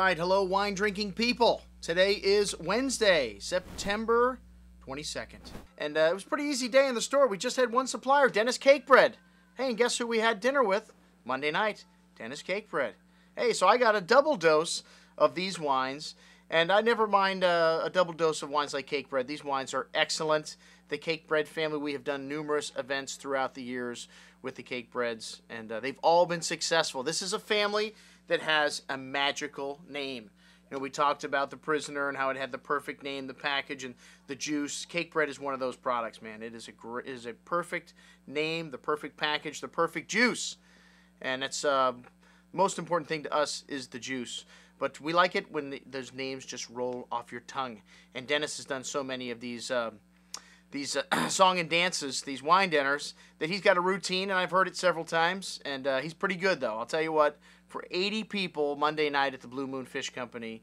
right, hello wine drinking people. Today is Wednesday, September 22nd. And it was a pretty easy day in the store. We just had one supplier, Dennis Cakebread. Hey, and guess who we had dinner with Monday night? Dennis Cakebread. Hey, so I got a double dose of these wines, and I never mind a double dose of wines like Cakebread. These wines are excellent. The Cakebread family, we have done numerous events throughout the years with the Cakebreads, and they've all been successful. This is a family that has a magical name. You know, we talked about The Prisoner and how it had the perfect name, the package, and the juice. Cakebread is one of those products, man. It is a perfect name, the perfect package, the perfect juice. And it's most important thing to us is the juice. But we like it when those names just roll off your tongue. And Dennis has done so many of these song and dances, these wine dinners, that he's got a routine, and I've heard it several times. And he's pretty good, though. I'll tell you what, for 80 people Monday night at the Blue Moon Fish Company,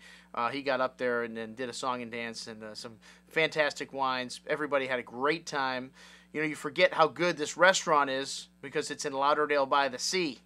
he got up there and did a song and dance and some fantastic wines. Everybody had a great time. You know, you forget how good this restaurant is because it's in Lauderdale by the Sea.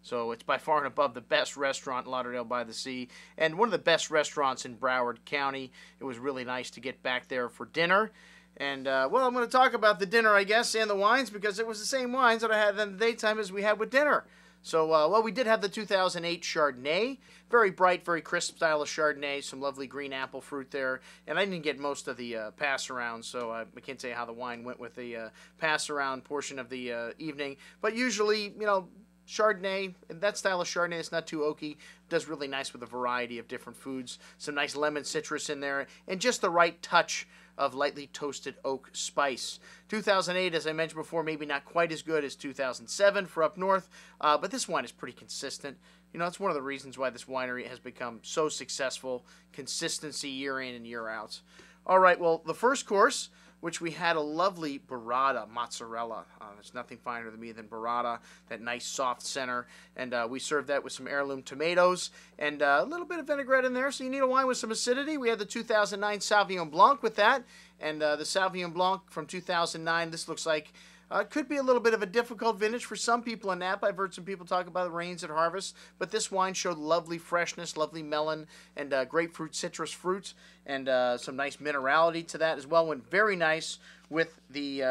So it's by far and above the best restaurant in Lauderdale by the Sea, and one of the best restaurants in Broward County. It was really nice to get back there for dinner. And, well, I'm going to talk about the dinner, I guess, and the wines, because it was the same wines that I had in the daytime as we had with dinner. So, well, we did have the 2008 Chardonnay. Very bright, very crisp style of Chardonnay. Some lovely green apple fruit there. And I didn't get most of the pass-around, so I can't say how the wine went with the pass-around portion of the evening. But usually, you know, Chardonnay, that style of Chardonnay is not too oaky, does really nice with a variety of different foods. Some nice lemon citrus in there, and just the right touch of lightly toasted oak spice. 2008, as I mentioned before, maybe not quite as good as 2007 for up north, but this wine is pretty consistent. You know, that's one of the reasons why this winery has become so successful. Consistency year in and year out. All right, well, the first course, which we had a lovely burrata mozzarella. There's nothing finer than burrata, that nice soft center. And we served that with some heirloom tomatoes and a little bit of vinaigrette in there. So you need a wine with some acidity. We had the 2009 Sauvignon Blanc with that. And the Sauvignon Blanc from 2009, this looks like it could be a little bit of a difficult vintage for some people in Napa. I've heard some people talk about the rains at harvest, but this wine showed lovely freshness, lovely melon, and grapefruit, citrus fruit, and some nice minerality to that as well. Went very nice with the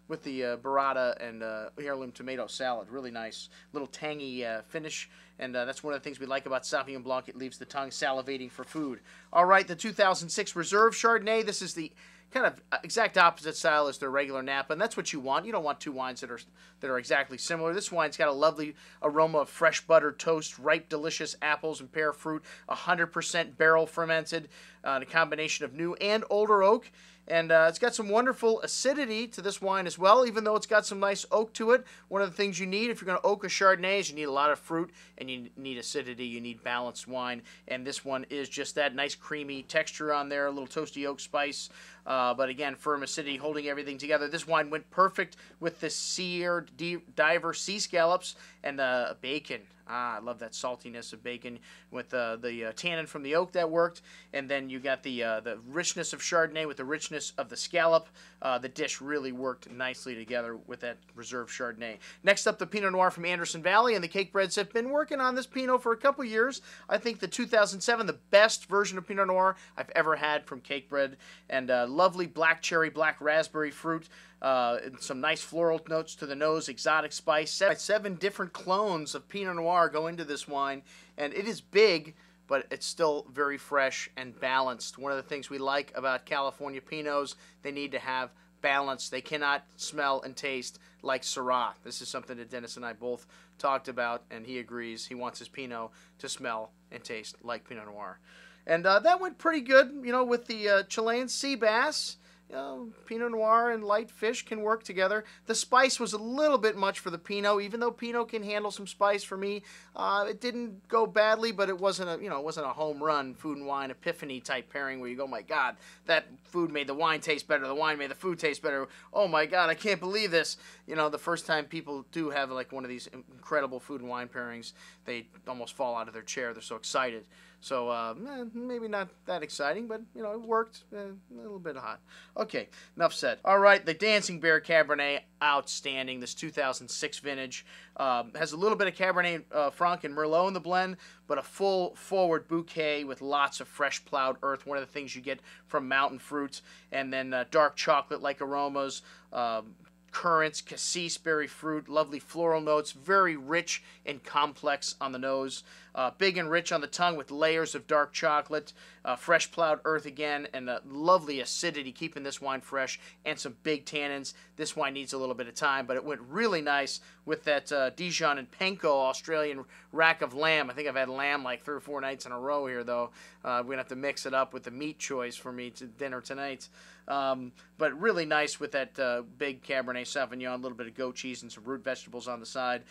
burrata and heirloom tomato salad. Really nice, little tangy finish. And that's one of the things we like about Sauvignon Blanc. It leaves the tongue salivating for food. All right, the 2006 Reserve Chardonnay. This is the kind of exact opposite style as their regular Napa, and that's what you want. You don't want two wines that are exactly similar. This wine's got a lovely aroma of fresh buttered toast, ripe, delicious apples and pear fruit, 100% barrel fermented, a combination of new and older oak. And it's got some wonderful acidity to this wine as well, even though it's got some nice oak to it. One of the things you need if you're going to oak a Chardonnay is you need a lot of fruit and you need acidity. You need balanced wine. And this one is just that nice creamy texture on there, a little toasty oak spice. But again, firm acidity holding everything together. This wine went perfect with the seared diver sea scallops and bacon. I love that saltiness of bacon with the tannin from the oak that worked, and then you got the richness of Chardonnay with the richness of the scallop. The dish really worked nicely together with that Reserve Chardonnay. Next up, the Pinot Noir from Anderson Valley, and the Cakebreads have been working on this Pinot for a couple years. I think the 2007, the best version of Pinot Noir I've ever had from Cakebread, and lovely black cherry, black raspberry fruit. And some nice floral notes to the nose, exotic spice. Seven different clones of Pinot Noir go into this wine, and it is big, but it's still very fresh and balanced. One of the things we like about California Pinots, they need to have balance. They cannot smell and taste like Syrah. This is something that Dennis and I both talked about, and he agrees. He wants his Pinot to smell and taste like Pinot Noir. And that went pretty good, you know, with the Chilean sea bass. You know, Pinot Noir and light fish can work together. The spice was a little bit much for the Pinot, even though Pinot can handle some spice for me. It didn't go badly, but it wasn't a home run food and wine epiphany type pairing where you go, my God, that food made the wine taste better. The wine made the food taste better. Oh my God, I can't believe this. You know, the first time people do have like one of these incredible food and wine pairings, they almost fall out of their chair. They're so excited. So maybe not that exciting, but you know, it worked. A little bit hot. Okay, enough said. All right, the Dancing Bear Cabernet, outstanding. This 2006 vintage has a little bit of Cabernet Franc and Merlot in the blend, but a full forward bouquet with lots of fresh plowed earth. One of the things you get from mountain fruits, and then dark chocolate-like aromas. Currants, cassis berry fruit, lovely floral notes, very rich and complex on the nose, big and rich on the tongue with layers of dark chocolate, fresh plowed earth again, and a lovely acidity, keeping this wine fresh, and some big tannins. This wine needs a little bit of time, but it went really nice with that Dijon and Panko Australian rack of lamb. I think I've had lamb like 3 or 4 nights in a row here, though. We're going to have to mix it up with the meat choice for me to dinner tonight. But really nice with that big Cabernet Sauvignon, a little bit of goat cheese and some root vegetables on the side.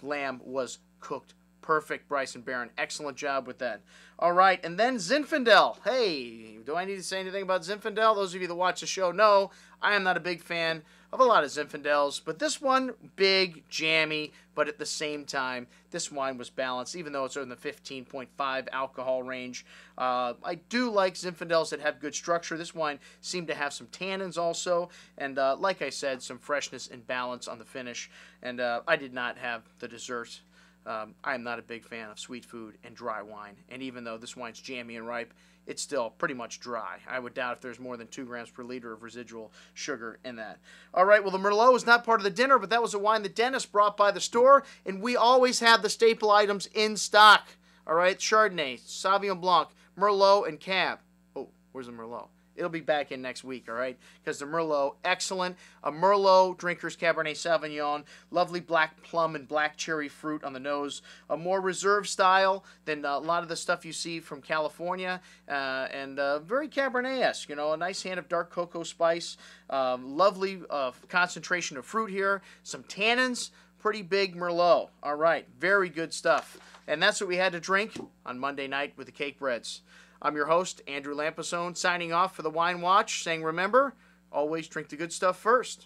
Lamb was cooked perfect, Bryson Barron. Excellent job with that. All right, and then Zinfandel. Hey, do I need to say anything about Zinfandel? Those of you that watch the show know I am not a big fan of a lot of Zinfandels, but this one, big, jammy, but at the same time, this wine was balanced, even though it's in the 15.5 alcohol range. I do like Zinfandels that have good structure. This wine seemed to have some tannins also, and like I said, some freshness and balance on the finish, and I did not have the dessert. I am not a big fan of sweet food and dry wine, and even though this wine's jammy and ripe, it's still pretty much dry. I would doubt if there's more than 2 grams per liter of residual sugar in that. All right, well, the Merlot is not part of the dinner, but that was a wine that Dennis brought by the store, and we always have the staple items in stock. All right, Chardonnay, Sauvignon Blanc, Merlot, and Cab. Oh, where's the Merlot? It'll be back in next week, all right? Because the Merlot, excellent. A Merlot Drinkers Cabernet Sauvignon, lovely black plum and black cherry fruit on the nose. A more reserved style than a lot of the stuff you see from California, and very Cabernet-esque, you know, a nice hand of dark cocoa spice. Lovely concentration of fruit here. Some tannins, pretty big Merlot. All right, very good stuff. And that's what we had to drink on Monday night with the Cakebreads. I'm your host, Andrew Lampasone, signing off for the Wine Watch, saying remember, always drink the good stuff first.